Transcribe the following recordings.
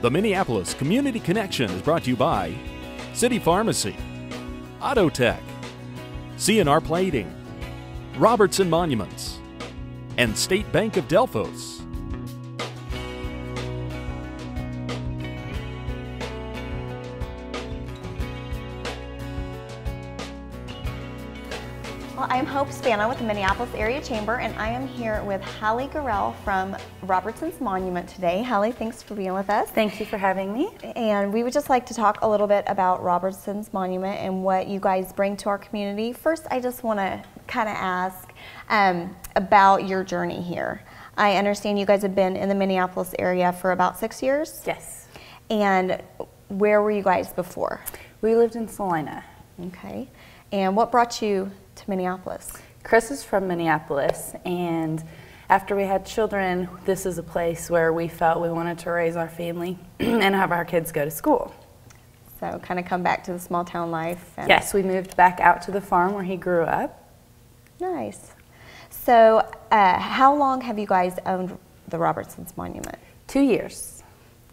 The Minneapolis Community Connection is brought to you by City Pharmacy, Auto Tech, C&R Plating, Robertson Monuments, and State Bank of Delphos. Well, I'm Hope Spano with the Minneapolis Area Chamber, and I am here with Hallie Garrell from Robertson's Monument today. Hallie, thanks for being with us. Thank you for having me. And we would just like to talk a little bit about Robertson's Monument and what you guys bring to our community. First, I just want to kind of ask about your journey here. I understand you guys have been in the Minneapolis area for about 6 years? Yes. And where were you guys before? We lived in Salina. Okay. And what brought you to Minneapolis? Chris is from Minneapolis, and after we had children, this is a place where we felt we wanted to raise our family and have our kids go to school. So kind of come back to the small town life. And yes, we moved back out to the farm where he grew up. Nice. So how long have you guys owned the Robertson's Monument? 2 years.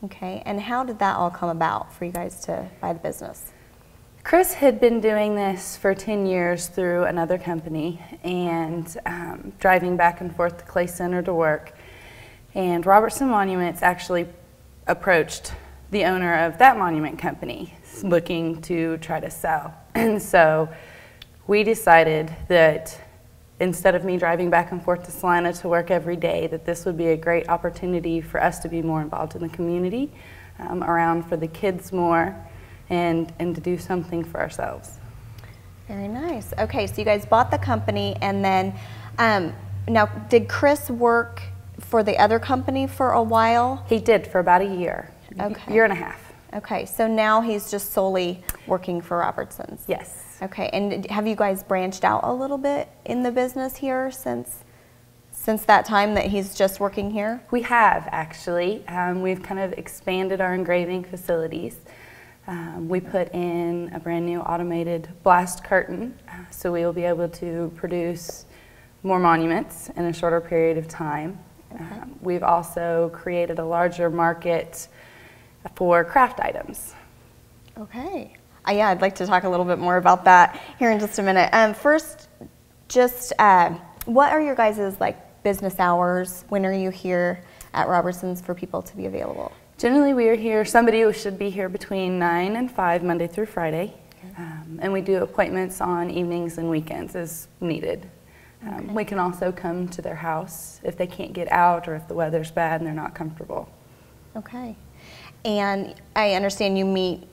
Okay, and how did that all come about for you guys to buy the business? Chris had been doing this for 10 years through another company and driving back and forth to Clay Center to work. And Robertson Monuments actually approached the owner of that monument company looking to try to sell. And so we decided that instead of me driving back and forth to Salina to work every day, that this would be a great opportunity for us to be more involved in the community, around for the kids more, and to do something for ourselves. Very nice. Okay, so you guys bought the company, and then now did Chris work for the other company for a while? He did for about a year, year and a half. Okay, so now he's just solely working for Robertson's? Yes. Okay, and have you guys branched out a little bit in the business here since that time that he's just working here? We have, actually. We've kind of expanded our engraving facilities. We put in a brand new automated blast curtain, so we will be able to produce more monuments in a shorter period of time. Okay. We've also created a larger market for craft items. Okay. Yeah, I'd like to talk a little bit more about that here in just a minute. First, just what are your guys' business hours? When are you here at Robertson's for people to be available? Generally, we are here, somebody should be here between 9 and 5, Monday through Friday. Okay. And we do appointments on evenings and weekends as needed. Okay. We can also come to their house if they can't get out or if the weather's bad and they're not comfortable. Okay. And I understand you meet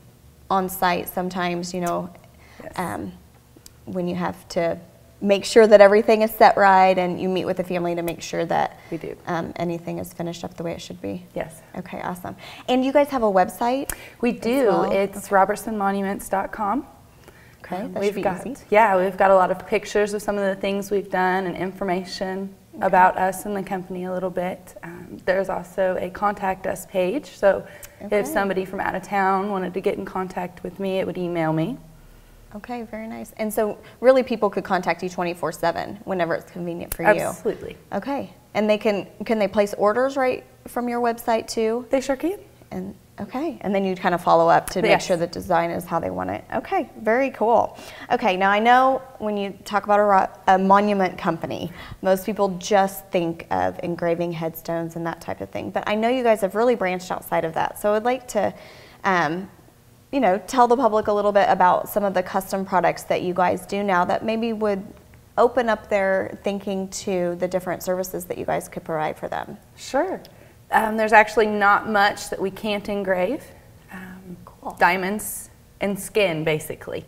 on site sometimes, you know, yes. When you have to make sure that everything is set right, and you meet with the family to make sure that we do. Anything is finished up the way it should be. Yes. Okay, awesome. And you guys have a website? We do. Well? It's robertsonmonuments.com. Okay, that should be easy. Yeah, we've got a lot of pictures of some of the things we've done and information about us and the company a little bit. There's also a contact us page, so if somebody from out of town wanted to get in contact with me, it would email me. Okay, very nice. And so really people could contact you 24/7 whenever it's convenient for you. Absolutely. Okay. And they can they place orders right from your website too? They sure can. And okay. And then you kind of follow up to make sure the design is how they want it. Okay, very cool. Okay, now I know when you talk about a monument company, most people just think of engraving headstones and that type of thing. But I know you guys have really branched outside of that. So I'd like to you know, tell the public a little bit about some of the custom products that you guys do now that maybe would open up their thinking to the different services that you guys could provide for them. Sure. There's actually not much that we can't engrave. Cool. Diamonds and skin, basically.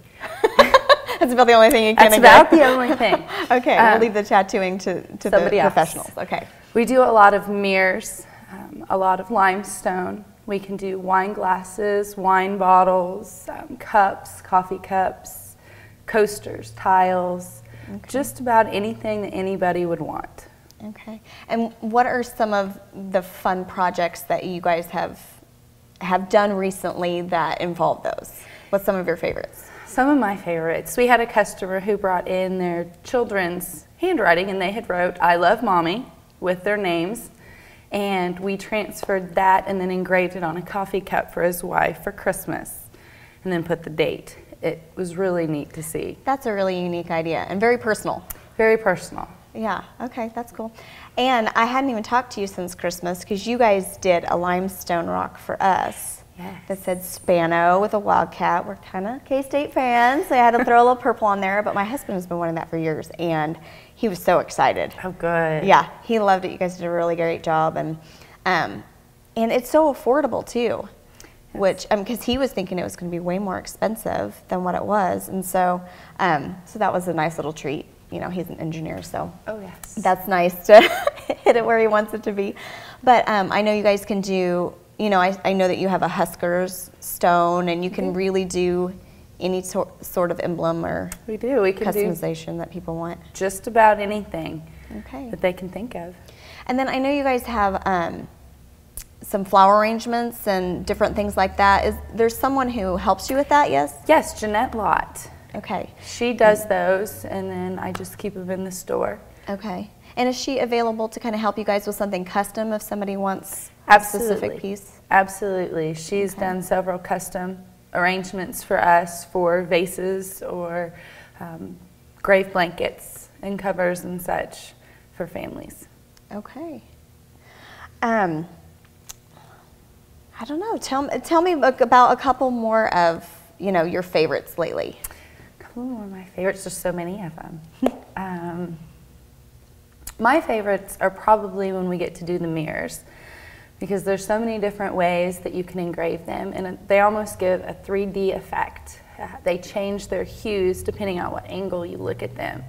That's about the only thing you can engrave? That's about the only thing. Okay, we'll leave the tattooing to the professionals. Okay. We do a lot of mirrors, a lot of limestone. We can do wine glasses, wine bottles, cups, coffee cups, coasters, tiles, just about anything that anybody would want. Okay. And what are some of the fun projects that you guys have done recently that involve those? What's some of your favorites? Some of my favorites. We had a customer who brought in their children's handwriting, and they had wrote, "I love mommy," with their names. And we transferred that and then engraved it on a coffee cup for his wife for Christmas, and then put the date. It was really neat to see. That's a really unique idea and very personal. Very personal. Yeah, okay, that's cool. And I hadn't even talked to you since Christmas because you guys did a limestone rock for us. Yes. That said Spano with a wildcat. We're kind of K-State fans, so I had to throw a little purple on there, but my husband has been wanting that for years, and he was so excited. Oh, good. Yeah, he loved it. You guys did a really great job, and it's so affordable too, yes. Which because he was thinking it was going to be way more expensive than what it was, and so so that was a nice little treat. You know, he's an engineer, so oh yes, that's nice to hit it where he wants it to be. But I know you guys can do. You know, I know that you have a Huskers stone, and you can really do any sort of emblem or we can customization that people want. Just about anything that they can think of. And then I know you guys have some flower arrangements and different things like that. Is there someone who helps you with that, yes? Yes, Jeanette Lott. Okay. She does those, and then I just keep them in the store. Okay. And is she available to kind of help you guys with something custom if somebody wants Absolutely. A specific piece? Absolutely. She's done several custom arrangements for us for vases or grave blankets and covers and such for families. Okay. I don't know. Tell me about a couple more of, you know, your favorites lately. A couple more of my favorites. There's so many of them. My favorites are probably when we get to do the mirrors, because there's so many different ways that you can engrave them, and they almost give a 3D effect. They change their hues depending on what angle you look at them.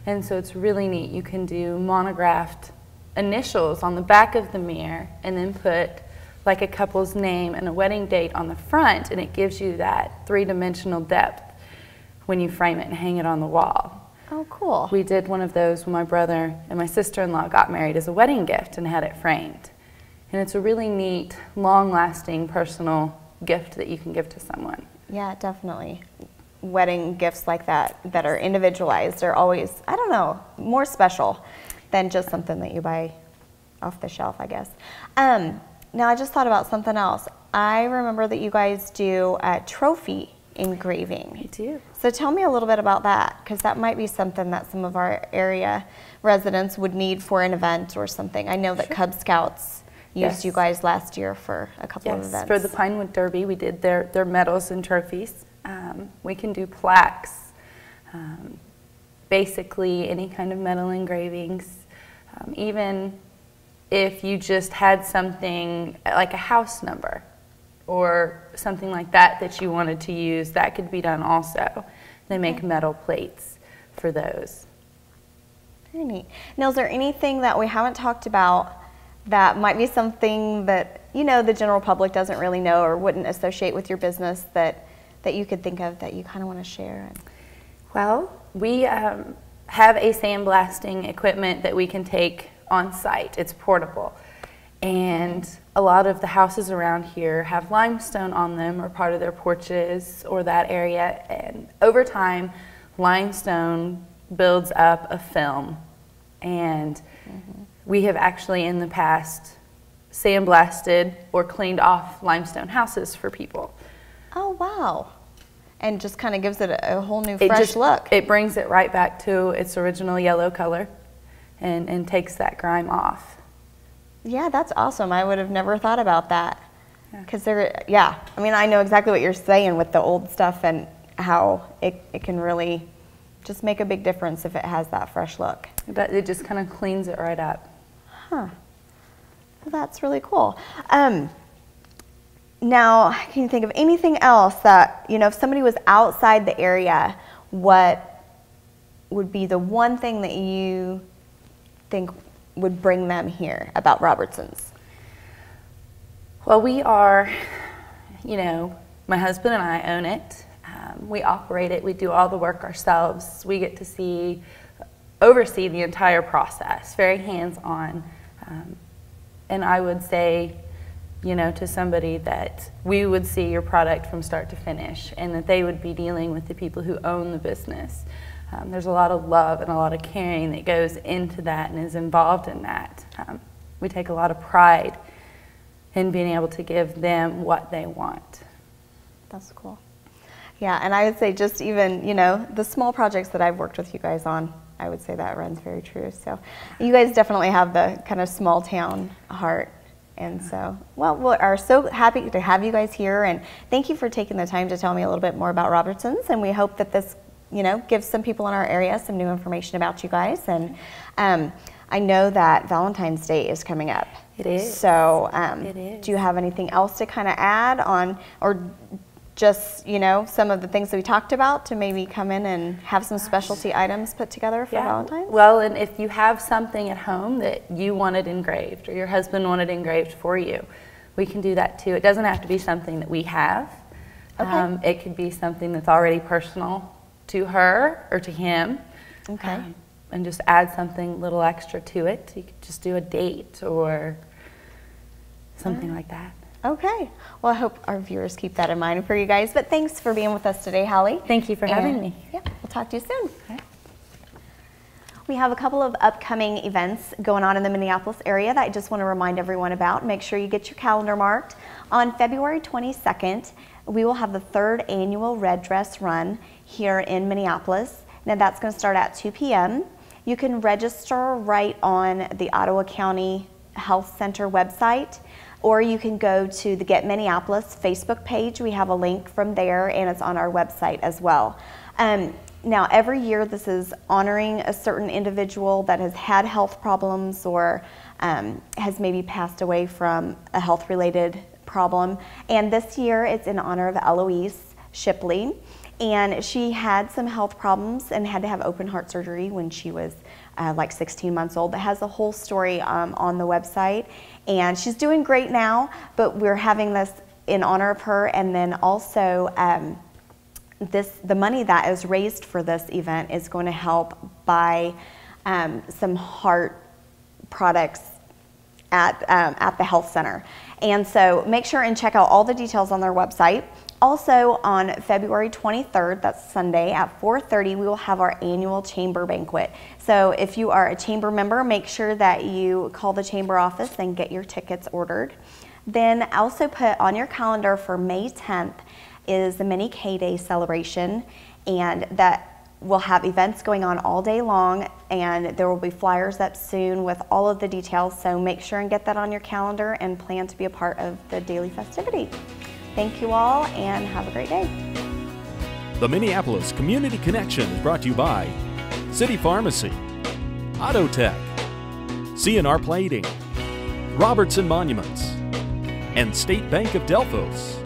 And so it's really neat. You can do monographed initials on the back of the mirror and then put like a couple's name and a wedding date on the front, and it gives you that three-dimensional depth when you frame it and hang it on the wall. Oh, cool. We did one of those when my brother and my sister-in-law got married as a wedding gift and had it framed. And it's a really neat, long-lasting, personal gift that you can give to someone. Yeah, definitely. Wedding gifts like that are individualized are always, I don't know, more special than just something that you buy off the shelf, I guess. Now, I just thought about something else. I remember that you guys do trophy engraving. We do. So tell me a little bit about that, because that might be something that some of our area residents would need for an event or something. I know that Cub Scouts used you guys last year for a couple of events. For the Pinewood Derby, we did their medals and trophies. We can do plaques, basically any kind of metal engravings. Even if you just had something like a house number or something like that that you wanted to use, that could be done also. They make metal plates for those. Very neat. Now, is there anything that we haven't talked about that might be something that, you know, the general public doesn't really know or wouldn't associate with your business that you could think of that you kind of want to share? Well, we have a sandblasting equipment that we can take on site. It's portable. And a lot of the houses around here have limestone on them or part of their porches or that area. And over time, limestone builds up a film. And we have actually in the past sandblasted or cleaned off limestone houses for people. Oh, wow. And just kind of gives it a whole new fresh look. It brings it right back to its original yellow color and takes that grime off. Yeah, that's awesome. I would have never thought about that. Because I mean, I know exactly what you're saying with the old stuff and how it can really just make a big difference if it has that fresh look. It just kind of cleans it right up. Huh. Well, that's really cool. Now, can you think of anything else that, you know, if somebody was outside the area, what would be the one thing that you think would bring them here about Robertson's? Well, we are, you know, my husband and I own it. We operate it. We do all the work ourselves. We get to oversee the entire process, very hands-on. And I would say, you know, to somebody that we would see your product from start to finish and that they would be dealing with the people who own the business. There's a lot of love and a lot of caring that goes into that and is involved in that. we take a lot of pride in being able to give them what they want. That's cool. Yeah, and I would say just even, you know, the small projects that I've worked with you guys on, I would say that runs very true. So you guys definitely have the kind of small town heart. And so, well, we are so happy to have you guys here, and thank you for taking the time to tell me a little bit more about Robertson's, and we hope that this, you know, gives some people in our area some new information about you guys. And I know that Valentine's Day is coming up. It is. So it is. Do you have anything else to kind of add on, or just, you know, some of the things that we talked about to maybe come in and have some specialty items put together for Valentine's? Well, and if you have something at home that you wanted engraved or your husband wanted engraved for you, we can do that too. It doesn't have to be something that we have. Okay. It could be something that's already personal to her or to him. Okay. And just add something a little extra to it. You could just do a date or something like that. Okay. Well, I hope our viewers keep that in mind for you guys. But thanks for being with us today, Hallie. Thank you for having me. Yeah, we'll talk to you soon. Okay. We have a couple of upcoming events going on in the Minneapolis area that I just want to remind everyone about. Make sure you get your calendar marked. On February 22nd, we will have the 3rd annual Red Dress Run here in Minneapolis. Now that's going to start at 2 p.m. You can register right on the Ottawa County Health Center website, or you can go to the Get Minneapolis Facebook page. We have a link from there, and it's on our website as well. Now, every year this is honoring a certain individual that has had health problems or has maybe passed away from a health-related problem. And this year it's in honor of Eloise Shipley. And she had some health problems and had to have open heart surgery when she was like 16 months old. That has a whole story on the website. And she's doing great now, but we're having this in honor of her. And then also the money that is raised for this event is going to help buy some heart products at the health center. And so make sure and check out all the details on their website. Also on February 23rd, that's Sunday, at 4:30, we will have our annual chamber banquet. So if you are a chamber member, make sure that you call the chamber office and get your tickets ordered. Then also put on your calendar for May 10th is the Mini K-Day celebration, and that will have events going on all day long, and there will be flyers up soon with all of the details. So make sure and get that on your calendar and plan to be a part of the daily festivity. Thank you all, and have a great day. The Minneapolis Community Connection is brought to you by City Pharmacy, Auto Tech, C&R Plating, Robertson Monuments, and State Bank of Delphos.